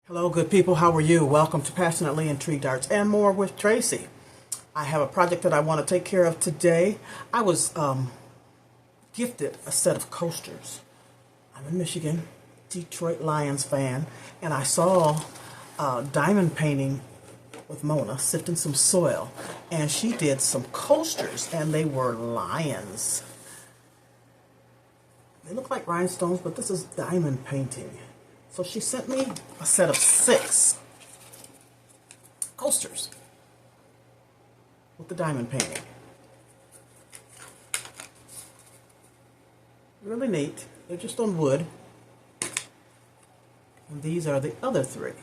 Hello, good people. How are you? Welcome to Passionately Intrigued Arts and More with Tracy. I have a project that I want to take care of today. I was gifted a set of coasters. I'm in Michigan, Detroit Lions fan, and I saw diamond painting with Mona sifting some soil, and she did some coasters, and they were lions. They look like rhinestones, but this is diamond painting. So she sent me a set of 6 coasters with the diamond painting. Really neat. They're just on wood. And these are the other 3.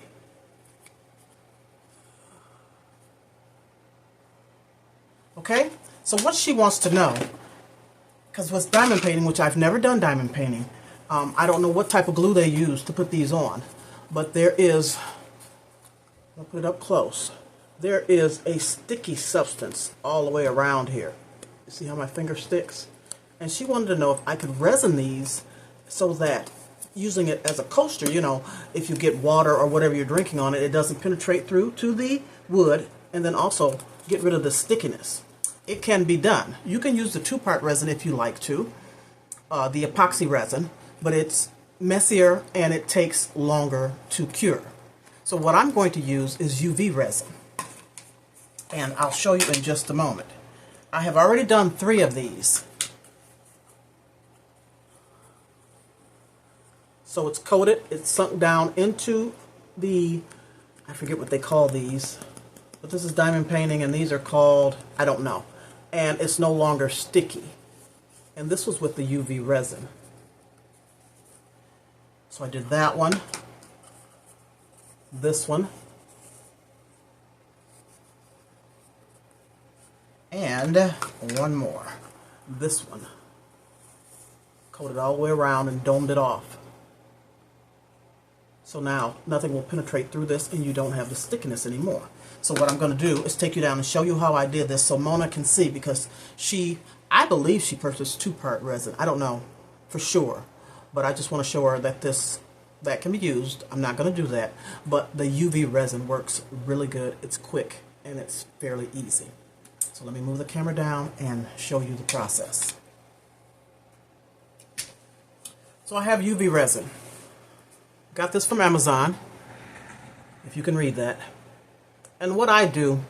Okay? So what she wants to know, because with diamond painting, which I've never done diamond painting, I don't know what type of glue they use to put these on, but there is, I'll put it up close, there is a sticky substance all the way around here. You see how my finger sticks? And she wanted to know if I could resin these so that using it as a coaster, you know, if you get water or whatever you're drinking on it, it doesn't penetrate through to the wood, and then also get rid of the stickiness. It can be done. You can use the 2-part resin if you like to, the epoxy resin, but it's messier and it takes longer to cure. So what I'm going to use is UV resin, and I'll show you in just a moment. I have already done 3 of these. So it's coated, it's sunk down into the, I forget what they call these, but this is diamond painting and these are called, I don't know. And it's no longer sticky. And this was with the UV resin. So I did that one, this one, and one more, this one. Coated all the way around and domed it off. So now nothing will penetrate through this and you don't have the stickiness anymore. So what I'm going to do is take you down and show you how I did this so Mona can see, because I believe she purchased 2-part resin. I don't know for sure. But I just want to show her that that can be used. I'm not going to do that. But the UV resin works really good. It's quick and it's fairly easy. So let me move the camera down and show you the process. So I have UV resin. Got this from Amazon, if you can read that. And what I do,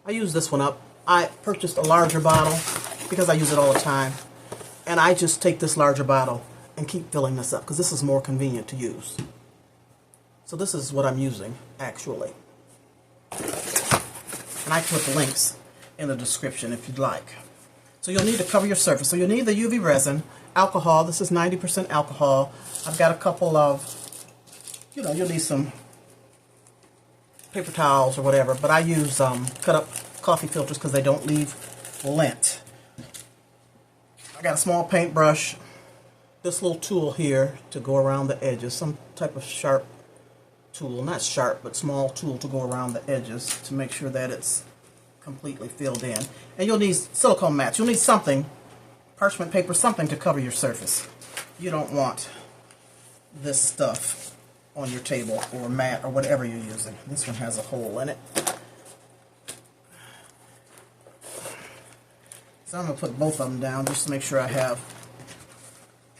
I use this one up. I purchased a larger bottle because I use it all the time. And I just take this larger bottle and keep filling this up, because this is more convenient to use. So this is what I'm using, actually. And I put the links in the description if you'd like. So you'll need to cover your surface. So you'll need the UV resin, alcohol. This is 90% alcohol. I've got a couple of, you'll need some paper towels or whatever, but I use cut up coffee filters because they don't leave lint. I got a small paintbrush, this little tool here to go around the edges, some type of sharp tool, not sharp, but small tool to go around the edges to make sure that it's completely filled in. And you'll need silicone mats. You'll need something, parchment paper, something to cover your surface. You don't want this stuff on your table or mat or whatever you're using. This one has a hole in it. So I'm going to put both of them down just to make sure I have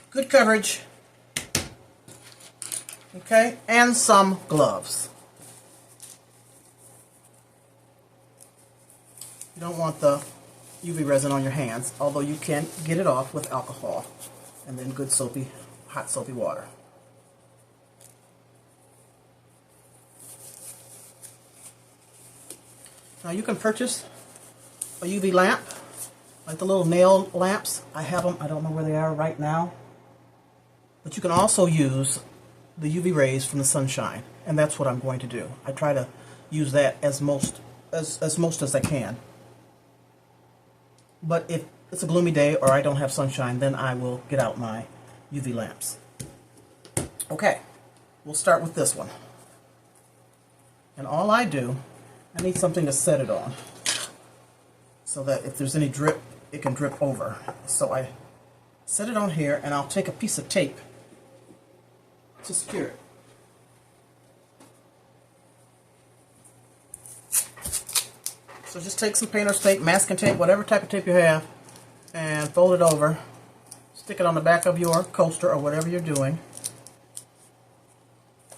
good coverage. Okay, and some gloves. You don't want the UV resin on your hands, although you can get it off with alcohol and then good soapy, hot soapy water. Now you can purchase a UV lamp, like the little nail lamps. I have them. I don't know where they are right now. But you can also use the UV rays from the sunshine, and that's what I'm going to do. I try to use that as most as I can. But if it's a gloomy day or I don't have sunshine, then I will get out my UV lamps. Okay, we'll start with this one. And all I do, I need something to set it on so that if there's any drip, it can drip over. So I set it on here, and I'll take a piece of tape to secure it. So just take some painter's tape, masking tape, whatever type of tape you have, and fold it over. Stick it on the back of your coaster or whatever you're doing,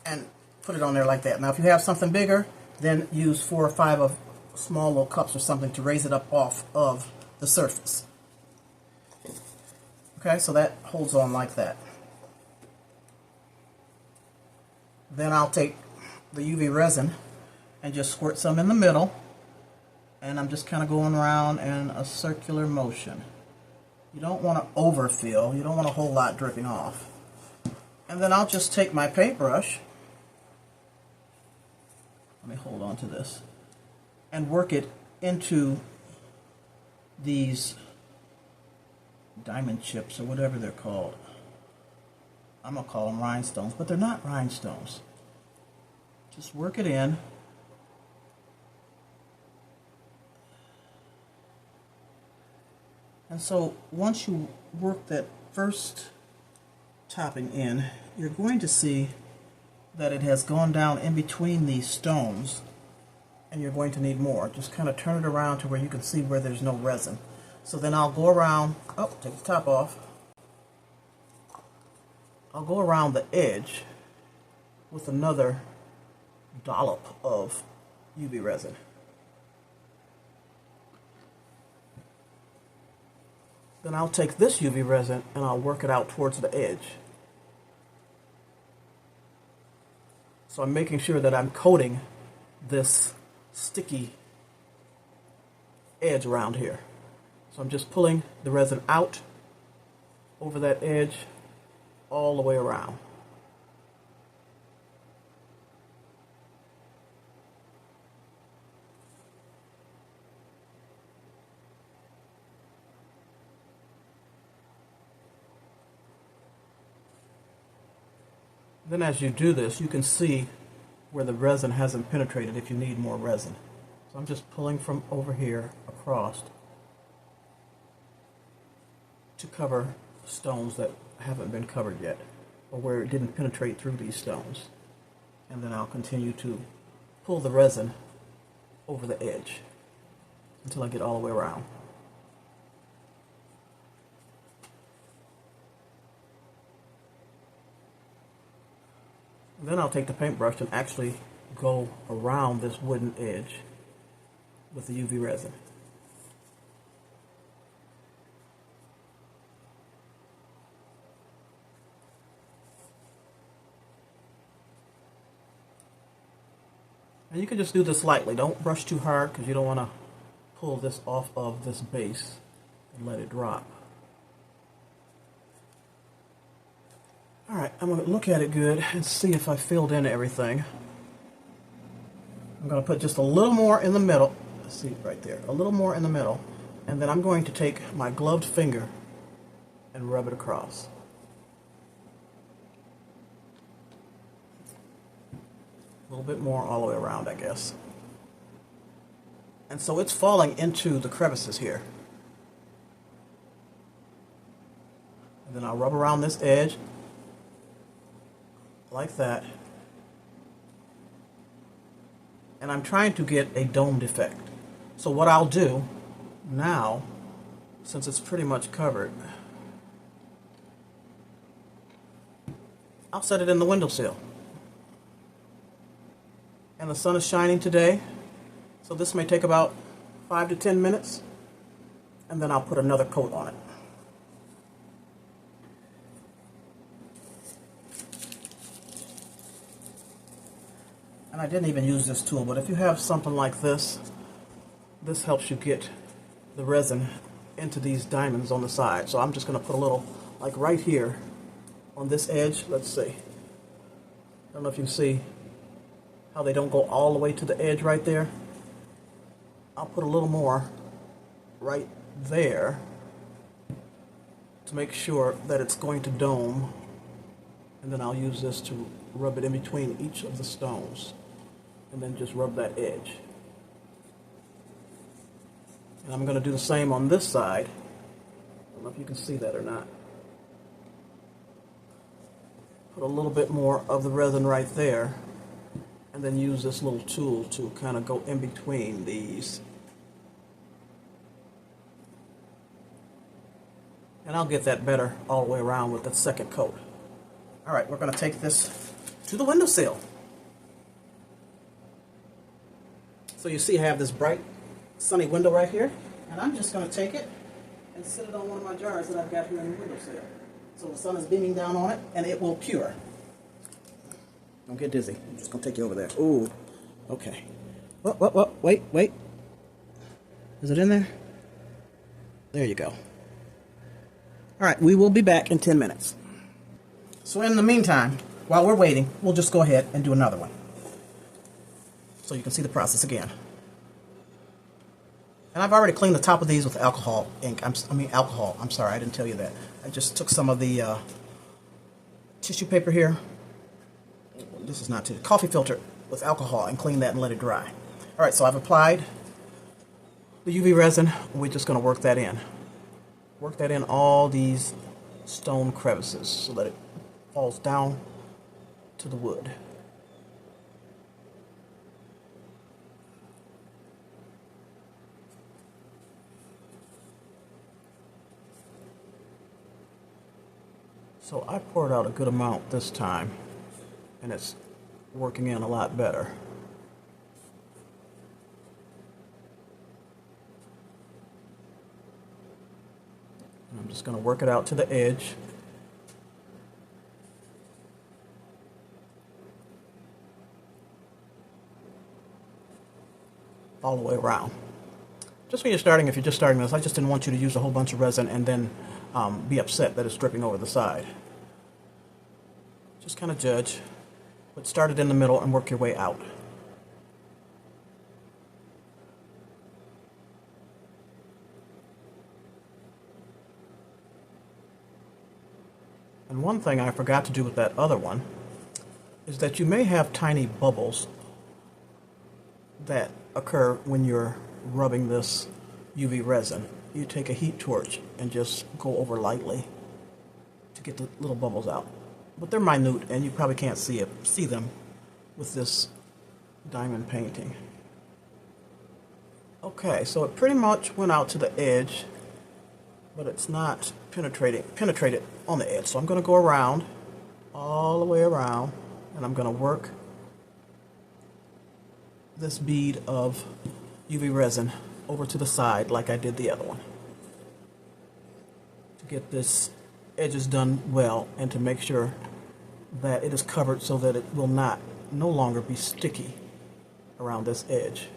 and put it on there like that. Now if you have something bigger, then use 4 or 5 of small little cups or something to raise it up off of the surface. Okay, so that holds on like that. Then I'll take the UV resin and just squirt some in the middle, and I'm just kind of going around in a circular motion. You don't want to overfill, you don't want a whole lot dripping off. And then I'll just take my paintbrush, let me hold on to this, and work it into these diamond chips or whatever they're called. I'm going to call them rhinestones, but they're not rhinestones. Just work it in. And so once you work that first topping in, you're going to see that it has gone down in between these stones, and you're going to need more. Just kind of turn it around to where you can see where there's no resin. So then I'll go around, oh, take the top off. I'll go around the edge with another dollop of UV resin. Then I'll take this UV resin and I'll work it out towards the edge. So I'm making sure that I'm coating this sticky edge around here. So I'm just pulling the resin out over that edge all the way around. Then as you do this, you can see where the resin hasn't penetrated if you need more resin. So I'm just pulling from over here across to cover stones that haven't been covered yet, or where it didn't penetrate through these stones. And then I'll continue to pull the resin over the edge until I get all the way around. Then I'll take the paintbrush and actually go around this wooden edge with the UV resin. And you can just do this lightly. Don't brush too hard because you don't want to pull this off of this base and let it drop. Alright, I'm going to look at it good and see if I filled in everything. I'm going to put just a little more in the middle. Let's see right there. A little more in the middle. And then I'm going to take my gloved finger and rub it across. A little bit more all the way around, I guess. And so it's falling into the crevices here. And then I'll rub around this edge like that. And I'm trying to get a domed effect. So what I'll do now, since it's pretty much covered, I'll set it in the windowsill. And the sun is shining today, so this may take about 5 to 10 minutes, and then I'll put another coat on it. And I didn't even use this tool, but if you have something like this, this helps you get the resin into these diamonds on the side. So I'm just going to put a little, like right here on this edge. Let's see. I don't know if you can see how they don't go all the way to the edge right there. I'll put a little more right there to make sure that it's going to dome, and then I'll use this to rub it in between each of the stones, and then just rub that edge. And I'm going to do the same on this side. I don't know if you can see that or not. Put a little bit more of the resin right there, and then use this little tool to kind of go in between these And I'll get that better all the way around with the second coat. All right, we're going to take this to the windowsill. So you see I have this bright, sunny window right here. And I'm just going to take it and sit it on one of my jars that I've got here in the windowsill. So the sun is beaming down on it, and it will cure. Don't get dizzy. I'm just going to take you over there. Ooh, okay. Wait. Is it in there? There you go. All right, we will be back in 10 minutes. So in the meantime, while we're waiting, we'll just go ahead and do another one. So you can see the process again. And I've already cleaned the top of these with alcohol ink. Alcohol. I'm sorry, I didn't tell you that. I just took some of the tissue paper here. This is not tissue. Coffee filter with alcohol and cleaned that and let it dry. All right, so I've applied the UV resin. We're just going to work that in. Work that in all these stone crevices so that it falls down to the wood. So I poured out a good amount this time, and it's working in a lot better. I'm just going to work it out to the edge. All the way around. Just when you're starting, if you're just starting this, I just didn't want you to use a whole bunch of resin and then be upset that it's dripping over the side. Just kind of judge, but start it in the middle and work your way out. And one thing I forgot to do with that other one is that you may have tiny bubbles that occur when you're rubbing this UV resin. You take a heat torch and just go over lightly to get the little bubbles out. But they're minute and you probably can't see them with this diamond painting. Okay, so it pretty much went out to the edge, but it's not penetrated on the edge. So I'm going to go around, all the way around, and I'm going to work this bead of UV resin over to the side like I did the other one, to get this edges done well and to make sure that it is covered so that it will no longer be sticky around this edge.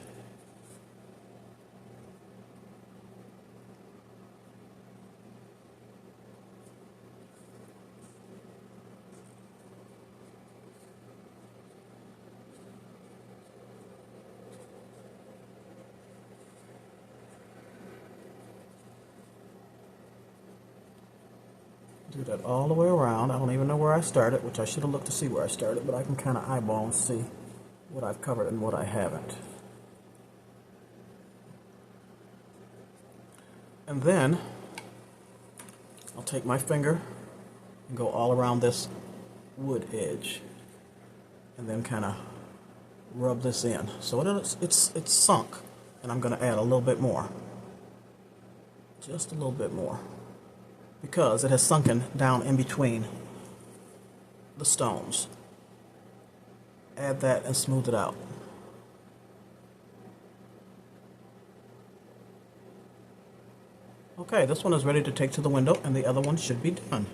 Do that all the way around. I don't even know where I started, which I should have looked to see where I started, but I can kind of eyeball and see what I've covered and what I haven't. And then I'll take my finger and go all around this wood edge and then kind of rub this in. So it's sunk, and I'm going to add a little bit more. Just a little bit more, because it has sunken down in between the stones. Add that and smooth it out. Okay, this one is ready to take to the window, and the other one should be done.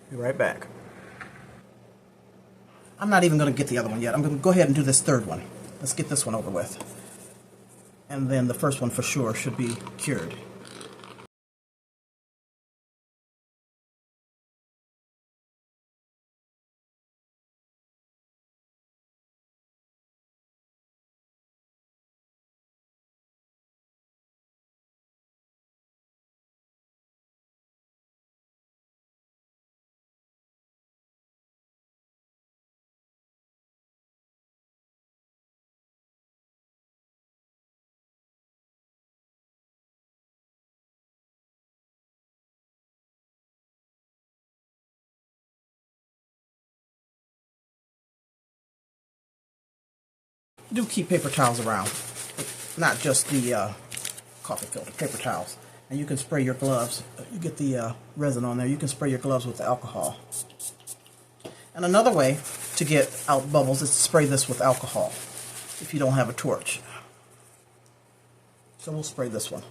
Be right back. I'm not even going to get the other one yet. I'm going to go ahead and do this third one. Let's get this one over with. And then the first one for sure should be cured. do keep paper towels around, not just the coffee filter, paper towels. And you can spray your gloves. You get the resin on there. You can spray your gloves with alcohol. And another way to get out bubbles is to spray this with alcohol if you don't have a torch. So we'll spray this one.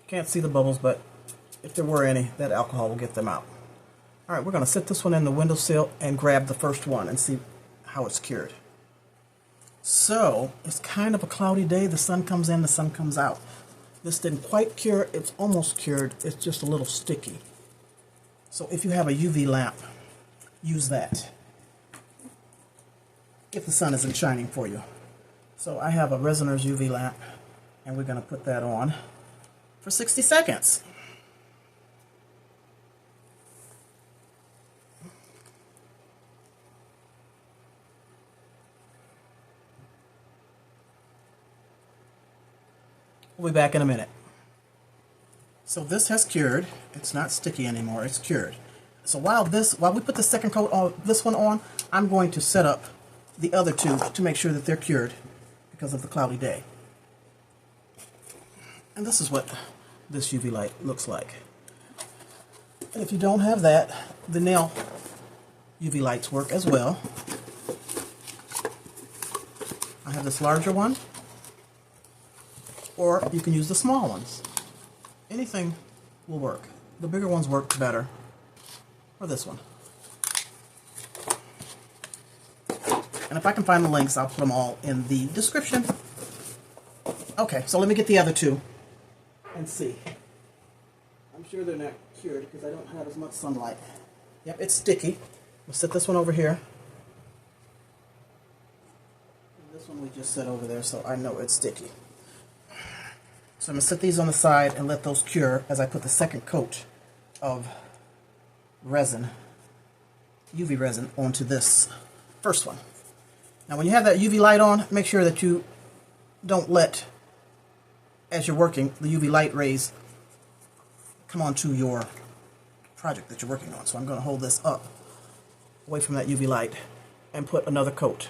Can't see the bubbles, but if there were any, that alcohol will get them out. All right, we're going to set this one in the windowsill and grab the first one and see how it's cured. So, it's kind of a cloudy day. The sun comes in, the sun comes out. This didn't quite cure. It's almost cured. It's just a little sticky. So if you have a UV lamp, use that if the sun isn't shining for you. So I have a Resiner's UV lamp, and we're going to put that on for 60 seconds. We'll be back in a minute. So this has cured. It's not sticky anymore. It's cured. So while we put the second coat on this one on, I'm going to set up the other two to make sure that they're cured because of the cloudy day. And this is what this UV light looks like. And if you don't have that, the nail UV lights work as well. I have this larger one, or you can use the small ones. Anything will work. The bigger ones work better, or this one. And if I can find the links, I'll put them all in the description. Okay, so let me get the other two and see. I'm sure they're not cured because I don't have as much sunlight. Yep, it's sticky. We'll set this one over here. And this one we just set over there, so I know it's sticky. So I'm going to set these on the side and let those cure as I put the second coat of resin, UV resin, onto this first one. Now when you have that UV light on, make sure that you don't let, as you're working, the UV light rays come onto your project that you're working on. So I'm going to hold this up away from that UV light and put another coat.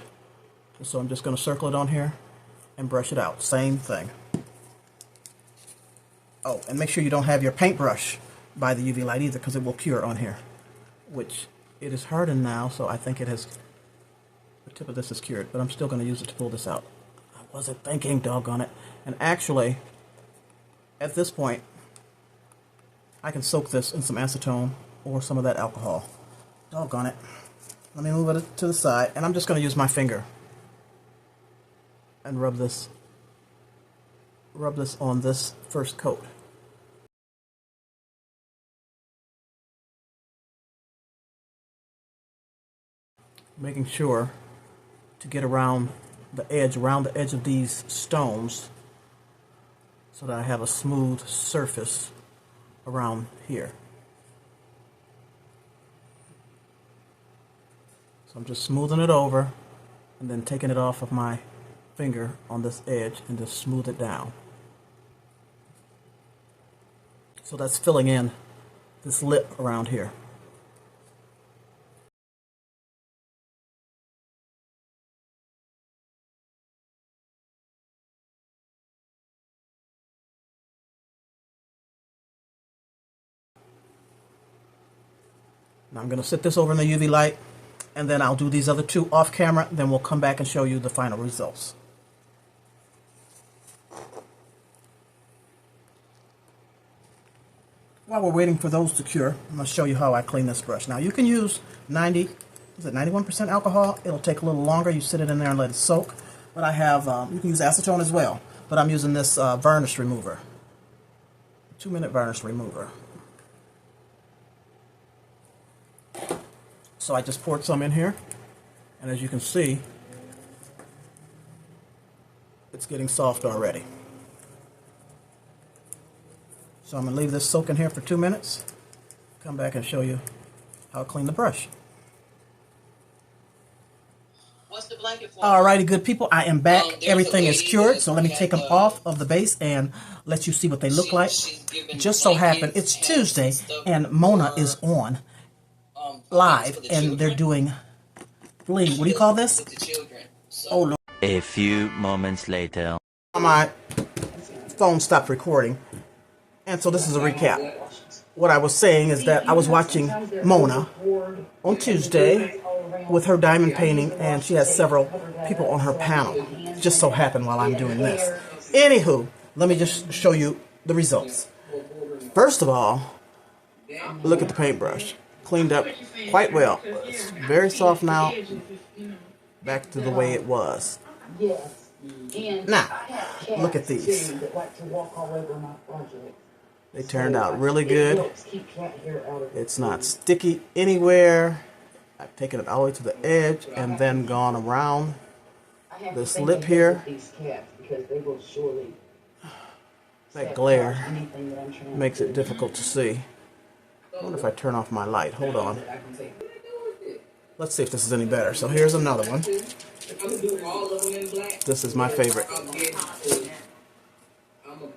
So I'm just going to circle it on here and brush it out. Same thing. Oh, and make sure you don't have your paintbrush by the UV light either, because it will cure on here. Which, it is hardened now, so I think it has, the tip of this is cured, but I'm still going to use it to pull this out. I wasn't thinking, doggone it. And actually, at this point, I can soak this in some acetone or some of that alcohol. Doggone it. Let me move it to the side, and I'm just going to use my finger and rub this on this first coat. Making sure to get around the edge of these stones so that I have a smooth surface around here. So I'm just smoothing it over and then taking it off of my finger on this edge and just smooth it down. So that's filling in this lip around here. Now I'm going to set this over in the UV light, and then I'll do these other two off camera, then we'll come back and show you the final results. While we're waiting for those to cure, I'm going to show you how I clean this brush. Now you can use 91% alcohol. It'll take a little longer. You sit it in there and let it soak. But I have, you can use acetone as well, but I'm using this varnish remover, 2-minute varnish remover. So I just poured some in here, and as you can see, it's getting soft already. So I'm going to leave this soak in here for 2 minutes, come back and show you how to clean the brush. What's the blanket for? Alrighty, good people, I am back. Everything is cured, so let me take them off of the base and let you see what they look like. Just so happened, it's Tuesday, and Mona is on live, and they're doing Lee, what do you call this? with the children. So Oh, no. A few moments later. My phone stopped recording. And so this is a recap. What I was saying is that I was watching Mona on Tuesday with her diamond painting, and she has several people on her panel. It just so happened while I'm doing this. Anywho, let me just show you the results. First of all, look at the paintbrush. Cleaned up quite well. It's very soft now. Back to the way it was. Now, look at these. They turned out really good. It's not sticky anywhere. I've taken it all the way to the edge and then gone around this lip here. That glare makes it difficult to see. I wonder if I turn off my light. Hold on. Let's see if this is any better. So here's another one. This is my favorite.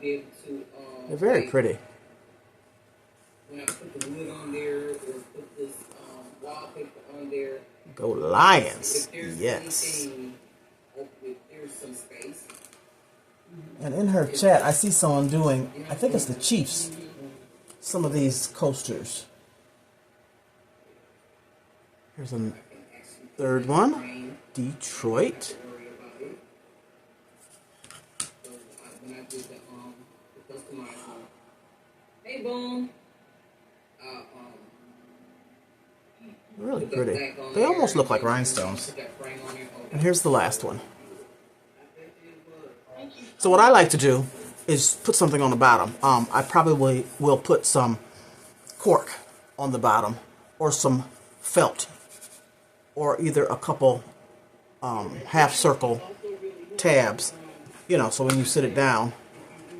They're very pretty. when I put the wood on there or put this wallpaper on there. Go Lions. If there's Yes. anything, if there's some space. And in her chat, I see someone doing, I think it's the Chiefs, some of these coasters. Here's a third one, Detroit. When I did the customized one. Hey, boom. Really pretty. They almost look like rhinestones. And here's the last one. So what I like to do is put something on the bottom. I probably will put some cork on the bottom or some felt or either a couple half circle tabs, you know, so when you sit it down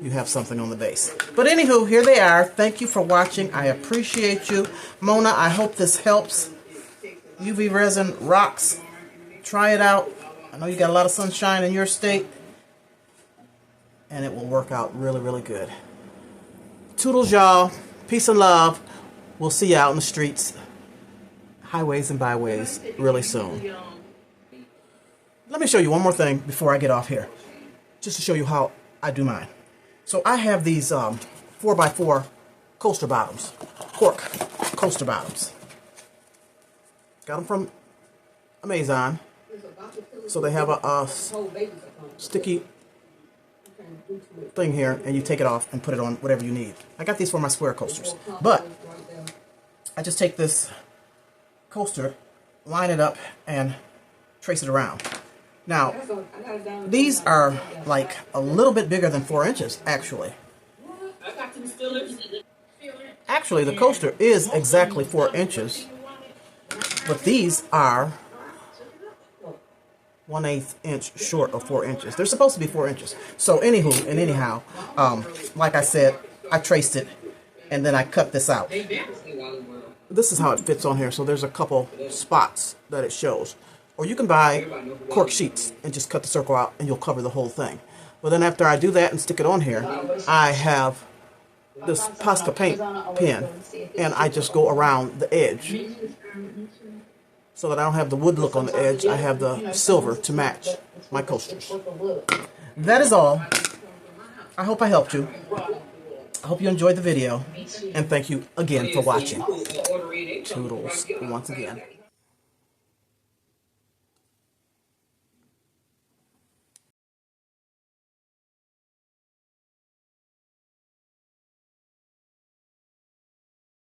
you have something on the base. But anywho, here they are. Thank you for watching. I appreciate you. Mona, I hope this helps. UV resin rocks. Try it out. I know you got a lot of sunshine in your state, and it will work out really, really good. Toodles, y'all. Peace and love. We'll see you out in the streets, highways and byways really soon. Let me show you one more thing before I get off here, just to show you how I do mine. So I have these 4x4 coaster bottoms, cork coaster bottoms. Got them from Amazon. So they have a sticky thing here, and you take it off and put it on whatever you need. I got these for my square coasters, but I just take this coaster, line it up, and trace it around. Now, these are like a little bit bigger than 4 inches, actually. Actually, the coaster is exactly 4 inches, but these are 1/8 inch short of 4 inches. They're supposed to be 4 inches. So anywho and anyhow, like I said, I traced it and then I cut this out. This is how it fits on here. So there's a couple spots that it shows. Or you can buy cork sheets and just cut the circle out and you'll cover the whole thing. But then after I do that and stick it on here, I have this Posca paint pen and I just go around the edge. So that I don't have the wood look on the edge, I have the silver to match my coasters. That is all. I hope I helped you. I hope you enjoyed the video. And thank you again for watching. Toodles once again.